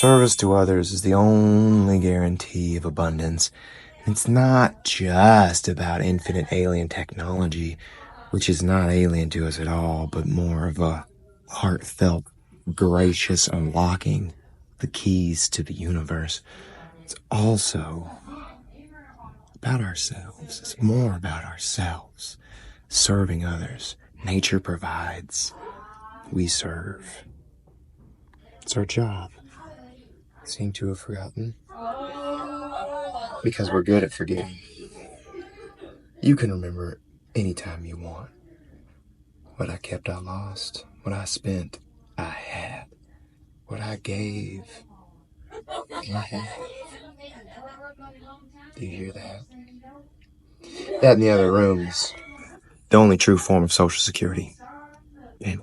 Service to others is the only guarantee of abundance. It's not just about infinite alien technology, which is not alien to us at all, but more of a heartfelt, gracious unlocking the keys to the universe. It's also about ourselves. It's more about ourselves. Serving others. Nature provides. We serve. It's our job. Seem to have forgotten. Because we're good at forgetting. You can remember anytime you want. What I kept, I lost. What I spent, I had. What I gave, I had. Do you hear that? That in the other room is the only true form of Social Security. And